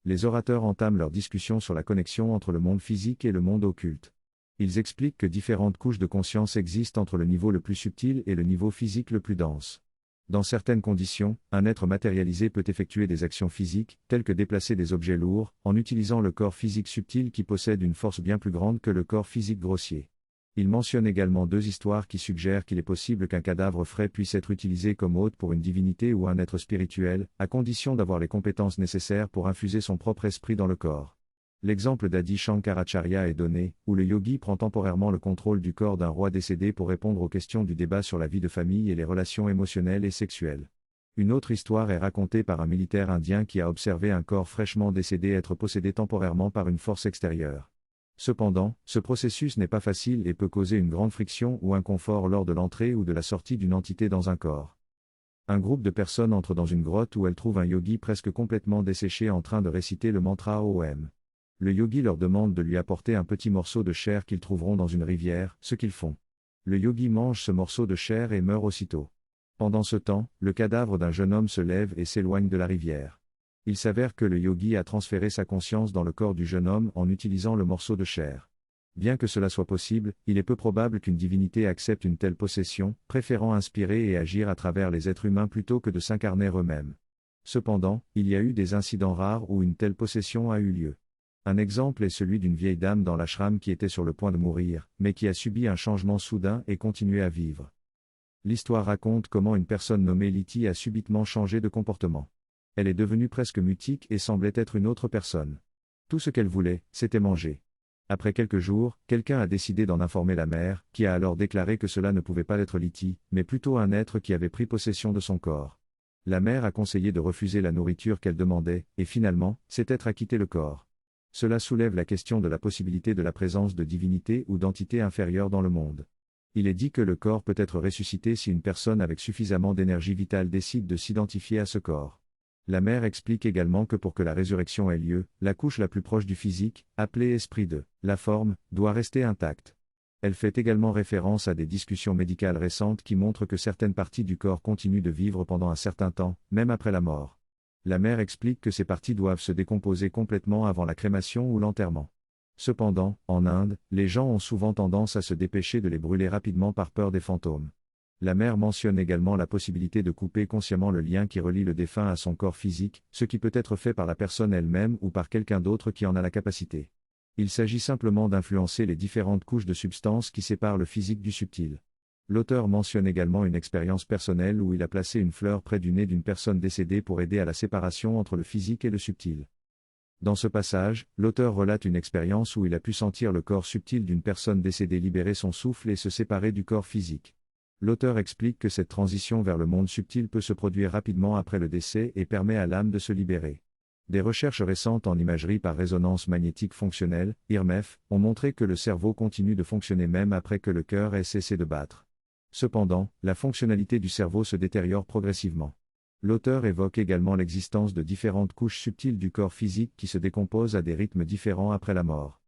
Les orateurs entament leur discussion sur la connexion entre le monde physique et le monde occulte. Ils expliquent que différentes couches de conscience existent entre le niveau le plus subtil et le niveau physique le plus dense. Dans certaines conditions, un être matérialisé peut effectuer des actions physiques, telles que déplacer des objets lourds, en utilisant le corps physique subtil qui possède une force bien plus grande que le corps physique grossier. Il mentionne également deux histoires qui suggèrent qu'il est possible qu'un cadavre frais puisse être utilisé comme hôte pour une divinité ou un être spirituel, à condition d'avoir les compétences nécessaires pour infuser son propre esprit dans le corps. L'exemple d'Adi Shankaracharya est donné, où le yogi prend temporairement le contrôle du corps d'un roi décédé pour répondre aux questions du débat sur la vie de famille et les relations émotionnelles et sexuelles. Une autre histoire est racontée par un militaire indien qui a observé un corps fraîchement décédé être possédé temporairement par une force extérieure. Cependant, ce processus n'est pas facile et peut causer une grande friction ou inconfort lors de l'entrée ou de la sortie d'une entité dans un corps. Un groupe de personnes entre dans une grotte où elles trouvent un yogi presque complètement desséché en train de réciter le mantra Om. Le yogi leur demande de lui apporter un petit morceau de chair qu'ils trouveront dans une rivière, ce qu'ils font. Le yogi mange ce morceau de chair et meurt aussitôt. Pendant ce temps, le cadavre d'un jeune homme se lève et s'éloigne de la rivière. Il s'avère que le yogi a transféré sa conscience dans le corps du jeune homme en utilisant le morceau de chair. Bien que cela soit possible, il est peu probable qu'une divinité accepte une telle possession, préférant inspirer et agir à travers les êtres humains plutôt que de s'incarner eux-mêmes. Cependant, il y a eu des incidents rares où une telle possession a eu lieu. Un exemple est celui d'une vieille dame dans l'ashram qui était sur le point de mourir, mais qui a subi un changement soudain et continué à vivre. L'histoire raconte comment une personne nommée Liti a subitement changé de comportement. Elle est devenue presque mutique et semblait être une autre personne. Tout ce qu'elle voulait, c'était manger. Après quelques jours, quelqu'un a décidé d'en informer la mère, qui a alors déclaré que cela ne pouvait pas être Liti, mais plutôt un être qui avait pris possession de son corps. La mère a conseillé de refuser la nourriture qu'elle demandait, et finalement, cet être a quitté le corps. Cela soulève la question de la possibilité de la présence de divinités ou d'entités inférieures dans le monde. Il est dit que le corps peut être ressuscité si une personne avec suffisamment d'énergie vitale décide de s'identifier à ce corps. La mère explique également que pour que la résurrection ait lieu, la couche la plus proche du physique, appelée esprit de la forme, doit rester intacte. Elle fait également référence à des discussions médicales récentes qui montrent que certaines parties du corps continuent de vivre pendant un certain temps, même après la mort. La mère explique que ces parties doivent se décomposer complètement avant la crémation ou l'enterrement. Cependant, en Inde, les gens ont souvent tendance à se dépêcher de les brûler rapidement par peur des fantômes. La mère mentionne également la possibilité de couper consciemment le lien qui relie le défunt à son corps physique, ce qui peut être fait par la personne elle-même ou par quelqu'un d'autre qui en a la capacité. Il s'agit simplement d'influencer les différentes couches de substances qui séparent le physique du subtil. L'auteur mentionne également une expérience personnelle où il a placé une fleur près du nez d'une personne décédée pour aider à la séparation entre le physique et le subtil. Dans ce passage, l'auteur relate une expérience où il a pu sentir le corps subtil d'une personne décédée libérer son souffle et se séparer du corps physique. L'auteur explique que cette transition vers le monde subtil peut se produire rapidement après le décès et permet à l'âme de se libérer. Des recherches récentes en imagerie par résonance magnétique fonctionnelle, IRMF, ont montré que le cerveau continue de fonctionner même après que le cœur ait cessé de battre. Cependant, la fonctionnalité du cerveau se détériore progressivement. L'auteur évoque également l'existence de différentes couches subtiles du corps physique qui se décomposent à des rythmes différents après la mort.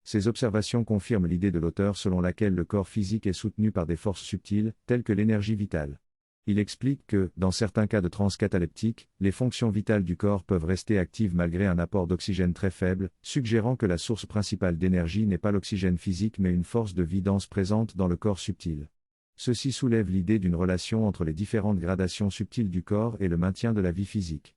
Ces observations confirment l'idée de l'auteur selon laquelle le corps physique est soutenu par des forces subtiles, telles que l'énergie vitale. Il explique que, dans certains cas de transe cataleptique, les fonctions vitales du corps peuvent rester actives malgré un apport d'oxygène très faible, suggérant que la source principale d'énergie n'est pas l'oxygène physique mais une force de vie dense présente dans le corps subtil. Ceci soulève l'idée d'une relation entre les différentes gradations subtiles du corps et le maintien de la vie physique.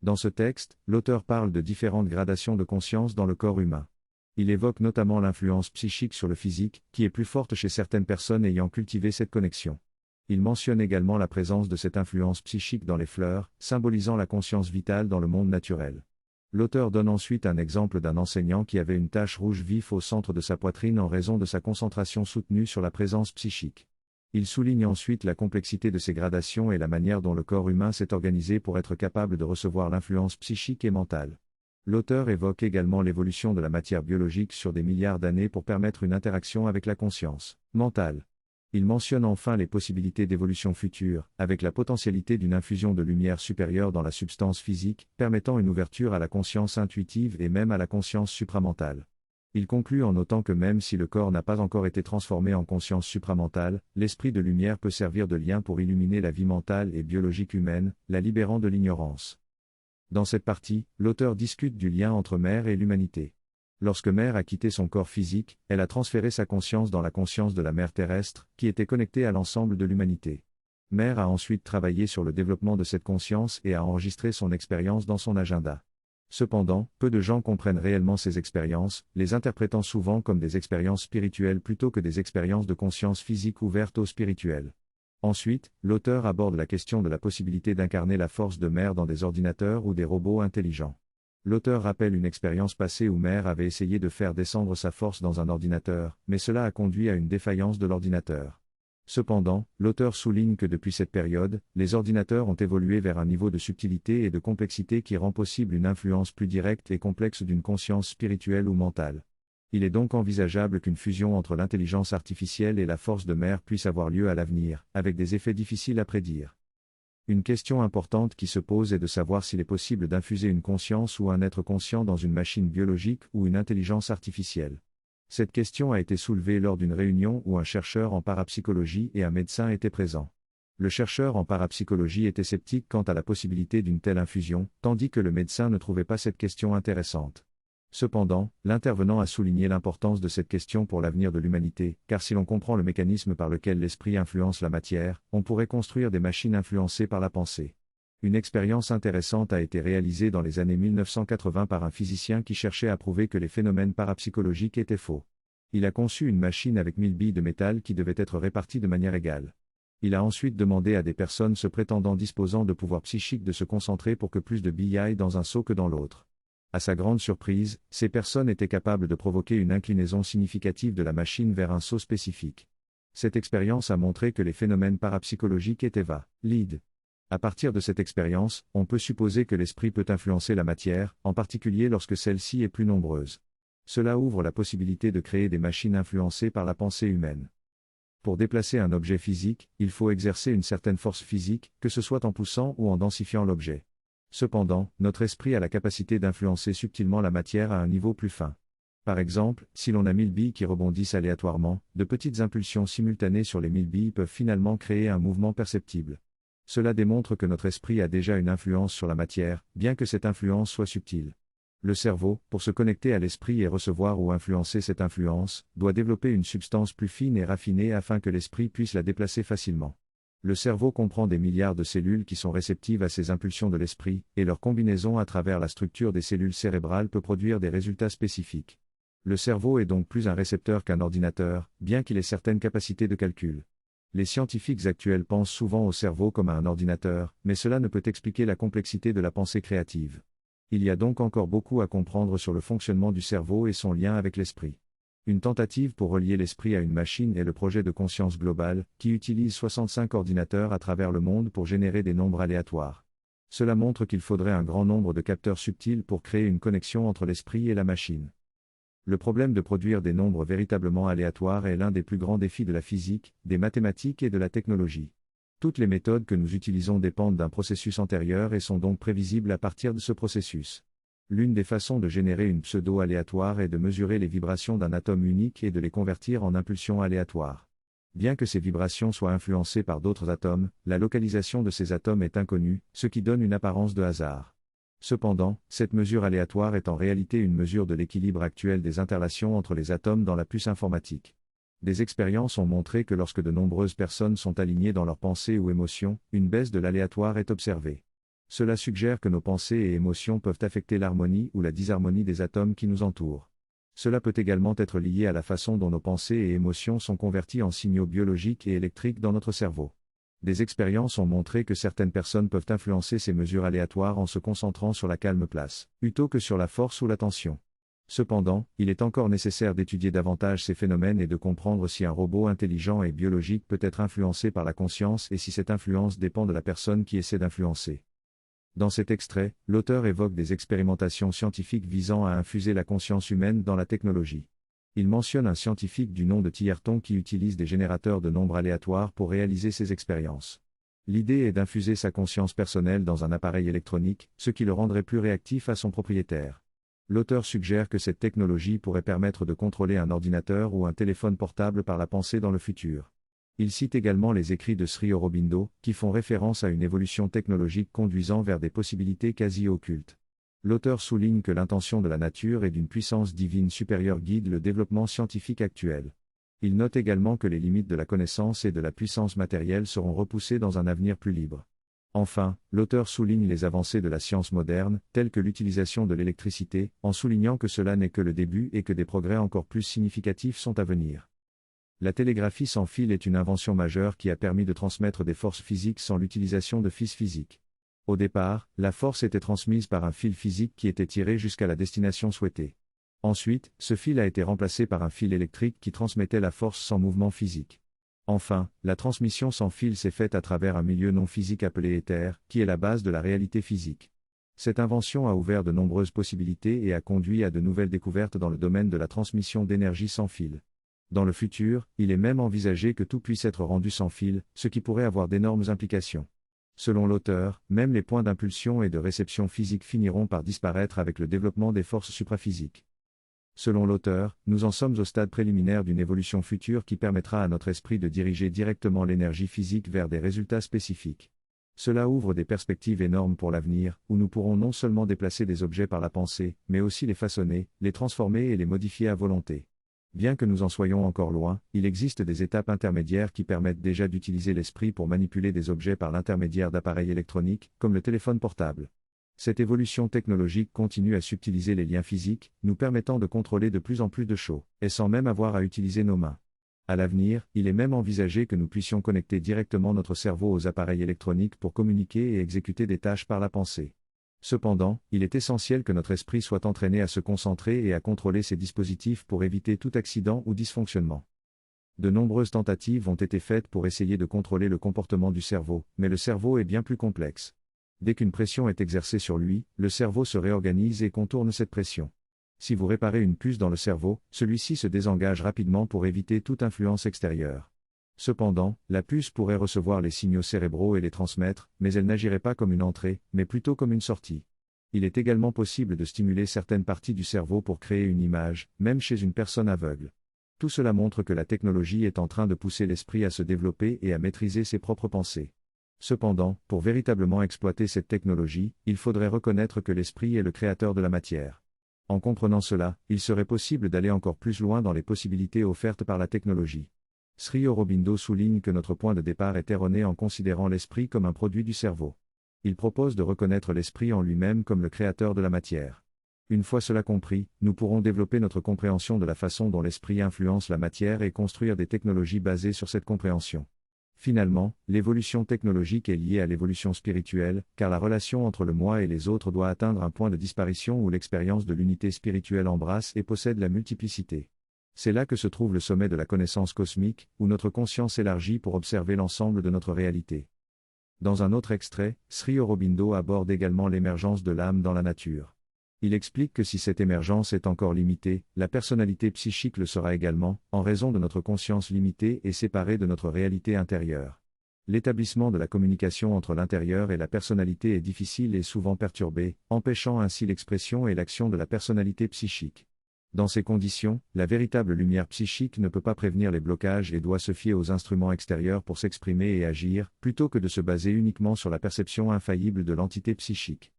Dans ce texte, l'auteur parle de différentes gradations de conscience dans le corps humain. Il évoque notamment l'influence psychique sur le physique, qui est plus forte chez certaines personnes ayant cultivé cette connexion. Il mentionne également la présence de cette influence psychique dans les fleurs, symbolisant la conscience vitale dans le monde naturel. L'auteur donne ensuite un exemple d'un enseignant qui avait une tache rouge vif au centre de sa poitrine en raison de sa concentration soutenue sur la présence psychique. Il souligne ensuite la complexité de ces gradations et la manière dont le corps humain s'est organisé pour être capable de recevoir l'influence psychique et mentale. L'auteur évoque également l'évolution de la matière biologique sur des milliards d'années pour permettre une interaction avec la conscience mentale. Il mentionne enfin les possibilités d'évolution future, avec la potentialité d'une infusion de lumière supérieure dans la substance physique, permettant une ouverture à la conscience intuitive et même à la conscience supramentale. Il conclut en notant que même si le corps n'a pas encore été transformé en conscience supramentale, l'esprit de lumière peut servir de lien pour illuminer la vie mentale et biologique humaine, la libérant de l'ignorance. Dans cette partie, l'auteur discute du lien entre Mère et l'humanité. Lorsque Mère a quitté son corps physique, elle a transféré sa conscience dans la conscience de la Mère terrestre, qui était connectée à l'ensemble de l'humanité. Mère a ensuite travaillé sur le développement de cette conscience et a enregistré son expérience dans son agenda. Cependant, peu de gens comprennent réellement ces expériences, les interprétant souvent comme des expériences spirituelles plutôt que des expériences de conscience physique ouvertes au spirituel. Ensuite, l'auteur aborde la question de la possibilité d'incarner la force de Mère dans des ordinateurs ou des robots intelligents. L'auteur rappelle une expérience passée où Mère avait essayé de faire descendre sa force dans un ordinateur, mais cela a conduit à une défaillance de l'ordinateur. Cependant, l'auteur souligne que depuis cette période, les ordinateurs ont évolué vers un niveau de subtilité et de complexité qui rend possible une influence plus directe et complexe d'une conscience spirituelle ou mentale. Il est donc envisageable qu'une fusion entre l'intelligence artificielle et la force de Mère puisse avoir lieu à l'avenir, avec des effets difficiles à prédire. Une question importante qui se pose est de savoir s'il est possible d'infuser une conscience ou un être conscient dans une machine biologique ou une intelligence artificielle. Cette question a été soulevée lors d'une réunion où un chercheur en parapsychologie et un médecin étaient présents. Le chercheur en parapsychologie était sceptique quant à la possibilité d'une telle infusion, tandis que le médecin ne trouvait pas cette question intéressante. Cependant, l'intervenant a souligné l'importance de cette question pour l'avenir de l'humanité, car si l'on comprend le mécanisme par lequel l'esprit influence la matière, on pourrait construire des machines influencées par la pensée. Une expérience intéressante a été réalisée dans les années 1980 par un physicien qui cherchait à prouver que les phénomènes parapsychologiques étaient faux. Il a conçu une machine avec 1000 billes de métal qui devaient être réparties de manière égale. Il a ensuite demandé à des personnes se prétendant disposant de pouvoirs psychiques de se concentrer pour que plus de billes aillent dans un seau que dans l'autre. À sa grande surprise, ces personnes étaient capables de provoquer une inclinaison significative de la machine vers un seau spécifique. Cette expérience a montré que les phénomènes parapsychologiques étaient valides. À partir de cette expérience, on peut supposer que l'esprit peut influencer la matière, en particulier lorsque celle-ci est plus nombreuse. Cela ouvre la possibilité de créer des machines influencées par la pensée humaine. Pour déplacer un objet physique, il faut exercer une certaine force physique, que ce soit en poussant ou en densifiant l'objet. Cependant, notre esprit a la capacité d'influencer subtilement la matière à un niveau plus fin. Par exemple, si l'on a 1000 billes qui rebondissent aléatoirement, de petites impulsions simultanées sur les 1000 billes peuvent finalement créer un mouvement perceptible. Cela démontre que notre esprit a déjà une influence sur la matière, bien que cette influence soit subtile. Le cerveau, pour se connecter à l'esprit et recevoir ou influencer cette influence, doit développer une substance plus fine et raffinée afin que l'esprit puisse la déplacer facilement. Le cerveau comprend des milliards de cellules qui sont réceptives à ces impulsions de l'esprit, et leur combinaison à travers la structure des cellules cérébrales peut produire des résultats spécifiques. Le cerveau est donc plus un récepteur qu'un ordinateur, bien qu'il ait certaines capacités de calcul. Les scientifiques actuels pensent souvent au cerveau comme à un ordinateur, mais cela ne peut expliquer la complexité de la pensée créative. Il y a donc encore beaucoup à comprendre sur le fonctionnement du cerveau et son lien avec l'esprit. Une tentative pour relier l'esprit à une machine est le projet de conscience globale, qui utilise 65 ordinateurs à travers le monde pour générer des nombres aléatoires. Cela montre qu'il faudrait un grand nombre de capteurs subtils pour créer une connexion entre l'esprit et la machine. Le problème de produire des nombres véritablement aléatoires est l'un des plus grands défis de la physique, des mathématiques et de la technologie. Toutes les méthodes que nous utilisons dépendent d'un processus antérieur et sont donc prévisibles à partir de ce processus. L'une des façons de générer une pseudo-aléatoire est de mesurer les vibrations d'un atome unique et de les convertir en impulsions aléatoires. Bien que ces vibrations soient influencées par d'autres atomes, la localisation de ces atomes est inconnue, ce qui donne une apparence de hasard. Cependant, cette mesure aléatoire est en réalité une mesure de l'équilibre actuel des interrelations entre les atomes dans la puce informatique. Des expériences ont montré que lorsque de nombreuses personnes sont alignées dans leurs pensées ou émotions, une baisse de l'aléatoire est observée. Cela suggère que nos pensées et émotions peuvent affecter l'harmonie ou la disharmonie des atomes qui nous entourent. Cela peut également être lié à la façon dont nos pensées et émotions sont converties en signaux biologiques et électriques dans notre cerveau. Des expériences ont montré que certaines personnes peuvent influencer ces mesures aléatoires en se concentrant sur la calme place, plutôt que sur la force ou la tension. Cependant, il est encore nécessaire d'étudier davantage ces phénomènes et de comprendre si un robot intelligent et biologique peut être influencé par la conscience et si cette influence dépend de la personne qui essaie d'influencer. Dans cet extrait, l'auteur évoque des expérimentations scientifiques visant à infuser la conscience humaine dans la technologie. Il mentionne un scientifique du nom de Tierton qui utilise des générateurs de nombres aléatoires pour réaliser ses expériences. L'idée est d'infuser sa conscience personnelle dans un appareil électronique, ce qui le rendrait plus réactif à son propriétaire. L'auteur suggère que cette technologie pourrait permettre de contrôler un ordinateur ou un téléphone portable par la pensée dans le futur. Il cite également les écrits de Sri Aurobindo, qui font référence à une évolution technologique conduisant vers des possibilités quasi occultes. L'auteur souligne que l'intention de la nature et d'une puissance divine supérieure guide le développement scientifique actuel. Il note également que les limites de la connaissance et de la puissance matérielle seront repoussées dans un avenir plus libre. Enfin, l'auteur souligne les avancées de la science moderne, telles que l'utilisation de l'électricité, en soulignant que cela n'est que le début et que des progrès encore plus significatifs sont à venir. La télégraphie sans fil est une invention majeure qui a permis de transmettre des forces physiques sans l'utilisation de fils physiques. Au départ, la force était transmise par un fil physique qui était tiré jusqu'à la destination souhaitée. Ensuite, ce fil a été remplacé par un fil électrique qui transmettait la force sans mouvement physique. Enfin, la transmission sans fil s'est faite à travers un milieu non physique appelé éther, qui est la base de la réalité physique. Cette invention a ouvert de nombreuses possibilités et a conduit à de nouvelles découvertes dans le domaine de la transmission d'énergie sans fil. Dans le futur, il est même envisagé que tout puisse être rendu sans fil, ce qui pourrait avoir d'énormes implications. Selon l'auteur, même les points d'impulsion et de réception physique finiront par disparaître avec le développement des forces supraphysiques. Selon l'auteur, nous en sommes au stade préliminaire d'une évolution future qui permettra à notre esprit de diriger directement l'énergie physique vers des résultats spécifiques. Cela ouvre des perspectives énormes pour l'avenir, où nous pourrons non seulement déplacer des objets par la pensée, mais aussi les façonner, les transformer et les modifier à volonté. Bien que nous en soyons encore loin, il existe des étapes intermédiaires qui permettent déjà d'utiliser l'esprit pour manipuler des objets par l'intermédiaire d'appareils électroniques, comme le téléphone portable. Cette évolution technologique continue à subtiliser les liens physiques, nous permettant de contrôler de plus en plus de choses, et sans même avoir à utiliser nos mains. À l'avenir, il est même envisagé que nous puissions connecter directement notre cerveau aux appareils électroniques pour communiquer et exécuter des tâches par la pensée. Cependant, il est essentiel que notre esprit soit entraîné à se concentrer et à contrôler ces dispositifs pour éviter tout accident ou dysfonctionnement. De nombreuses tentatives ont été faites pour essayer de contrôler le comportement du cerveau, mais le cerveau est bien plus complexe. Dès qu'une pression est exercée sur lui, le cerveau se réorganise et contourne cette pression. Si vous réparez une puce dans le cerveau, celui-ci se désengage rapidement pour éviter toute influence extérieure. Cependant, la puce pourrait recevoir les signaux cérébraux et les transmettre, mais elle n'agirait pas comme une entrée, mais plutôt comme une sortie. Il est également possible de stimuler certaines parties du cerveau pour créer une image, même chez une personne aveugle. Tout cela montre que la technologie est en train de pousser l'esprit à se développer et à maîtriser ses propres pensées. Cependant, pour véritablement exploiter cette technologie, il faudrait reconnaître que l'esprit est le créateur de la matière. En comprenant cela, il serait possible d'aller encore plus loin dans les possibilités offertes par la technologie. Sri Aurobindo souligne que notre point de départ est erroné en considérant l'esprit comme un produit du cerveau. Il propose de reconnaître l'esprit en lui-même comme le créateur de la matière. Une fois cela compris, nous pourrons développer notre compréhension de la façon dont l'esprit influence la matière et construire des technologies basées sur cette compréhension. Finalement, l'évolution technologique est liée à l'évolution spirituelle, car la relation entre le moi et les autres doit atteindre un point de disparition où l'expérience de l'unité spirituelle embrasse et possède la multiplicité. C'est là que se trouve le sommet de la connaissance cosmique, où notre conscience élargit pour observer l'ensemble de notre réalité. Dans un autre extrait, Sri Aurobindo aborde également l'émergence de l'âme dans la nature. Il explique que si cette émergence est encore limitée, la personnalité psychique le sera également, en raison de notre conscience limitée et séparée de notre réalité intérieure. L'établissement de la communication entre l'intérieur et la personnalité est difficile et souvent perturbé, empêchant ainsi l'expression et l'action de la personnalité psychique. Dans ces conditions, la véritable lumière psychique ne peut pas prévenir les blocages et doit se fier aux instruments extérieurs pour s'exprimer et agir, plutôt que de se baser uniquement sur la perception infaillible de l'entité psychique.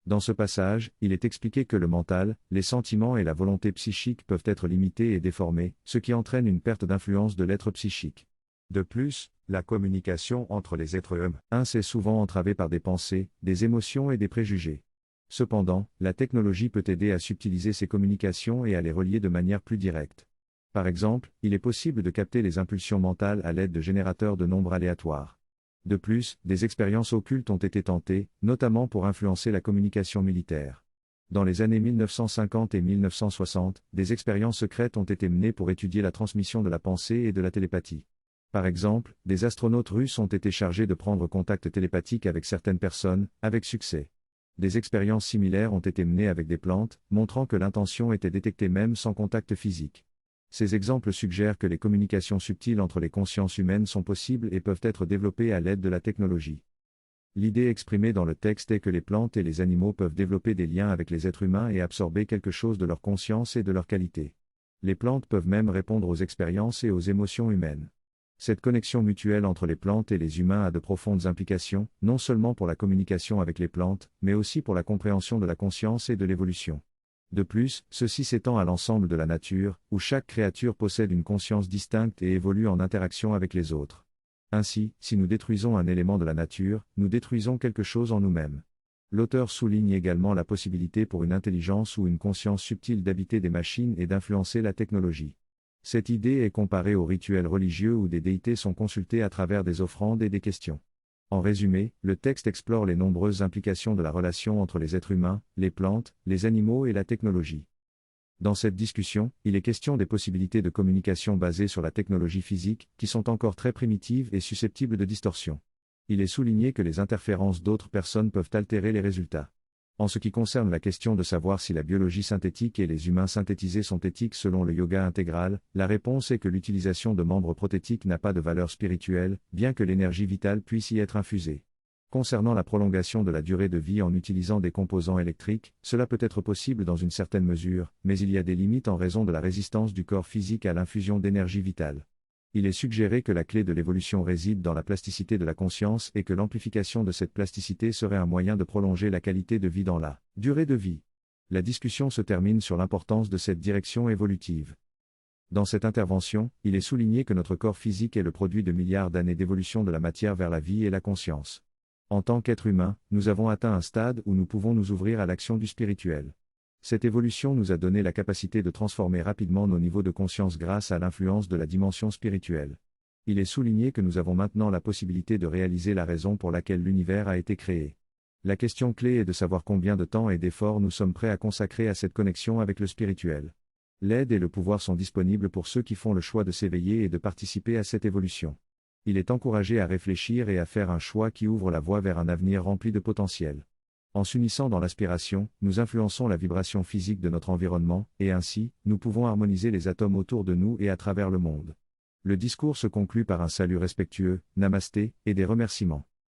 Dans ce passage, il est expliqué que le mental, les sentiments et la volonté psychique peuvent être limités et déformés, ce qui entraîne une perte d'influence de l'être psychique. De plus, la communication entre les êtres humains est souvent entravée par des pensées, des émotions et des préjugés. Cependant, la technologie peut aider à subtiliser ces communications et à les relier de manière plus directe. Par exemple, il est possible de capter les impulsions mentales à l'aide de générateurs de nombres aléatoires. De plus, des expériences occultes ont été tentées, notamment pour influencer la communication militaire. Dans les années 1950 et 1960, des expériences secrètes ont été menées pour étudier la transmission de la pensée et de la télépathie. Par exemple, des astronautes russes ont été chargés de prendre contact télépathique avec certaines personnes, avec succès. Des expériences similaires ont été menées avec des plantes, montrant que l'intention était détectée même sans contact physique. Ces exemples suggèrent que les communications subtiles entre les consciences humaines sont possibles et peuvent être développées à l'aide de la technologie. L'idée exprimée dans le texte est que les plantes et les animaux peuvent développer des liens avec les êtres humains et absorber quelque chose de leur conscience et de leur qualité. Les plantes peuvent même répondre aux expériences et aux émotions humaines. Cette connexion mutuelle entre les plantes et les humains a de profondes implications, non seulement pour la communication avec les plantes, mais aussi pour la compréhension de la conscience et de l'évolution. De plus, ceci s'étend à l'ensemble de la nature, où chaque créature possède une conscience distincte et évolue en interaction avec les autres. Ainsi, si nous détruisons un élément de la nature, nous détruisons quelque chose en nous-mêmes. L'auteur souligne également la possibilité pour une intelligence ou une conscience subtile d'habiter des machines et d'influencer la technologie. Cette idée est comparée aux rituels religieux où des déités sont consultés à travers des offrandes et des questions. En résumé, le texte explore les nombreuses implications de la relation entre les êtres humains, les plantes, les animaux et la technologie. Dans cette discussion, il est question des possibilités de communication basées sur la technologie physique, qui sont encore très primitives et susceptibles de distorsion. Il est souligné que les interférences d'autres personnes peuvent altérer les résultats. En ce qui concerne la question de savoir si la biologie synthétique et les humains synthétisés sont éthiques selon le yoga intégral, la réponse est que l'utilisation de membres prothétiques n'a pas de valeur spirituelle, bien que l'énergie vitale puisse y être infusée. Concernant la prolongation de la durée de vie en utilisant des composants électriques, cela peut être possible dans une certaine mesure, mais il y a des limites en raison de la résistance du corps physique à l'infusion d'énergie vitale. Il est suggéré que la clé de l'évolution réside dans la plasticité de la conscience et que l'amplification de cette plasticité serait un moyen de prolonger la qualité de vie dans la durée de vie. La discussion se termine sur l'importance de cette direction évolutive. Dans cette intervention, il est souligné que notre corps physique est le produit de milliards d'années d'évolution de la matière vers la vie et la conscience. En tant qu'être humain, nous avons atteint un stade où nous pouvons nous ouvrir à l'action du spirituel. Cette évolution nous a donné la capacité de transformer rapidement nos niveaux de conscience grâce à l'influence de la dimension spirituelle. Il est souligné que nous avons maintenant la possibilité de réaliser la raison pour laquelle l'univers a été créé. La question clé est de savoir combien de temps et d'efforts nous sommes prêts à consacrer à cette connexion avec le spirituel. L'aide et le pouvoir sont disponibles pour ceux qui font le choix de s'éveiller et de participer à cette évolution. Il est encouragé à réfléchir et à faire un choix qui ouvre la voie vers un avenir rempli de potentiel. En s'unissant dans l'aspiration, nous influençons la vibration physique de notre environnement, et ainsi, nous pouvons harmoniser les atomes autour de nous et à travers le monde. Le discours se conclut par un salut respectueux, namasté, et des remerciements.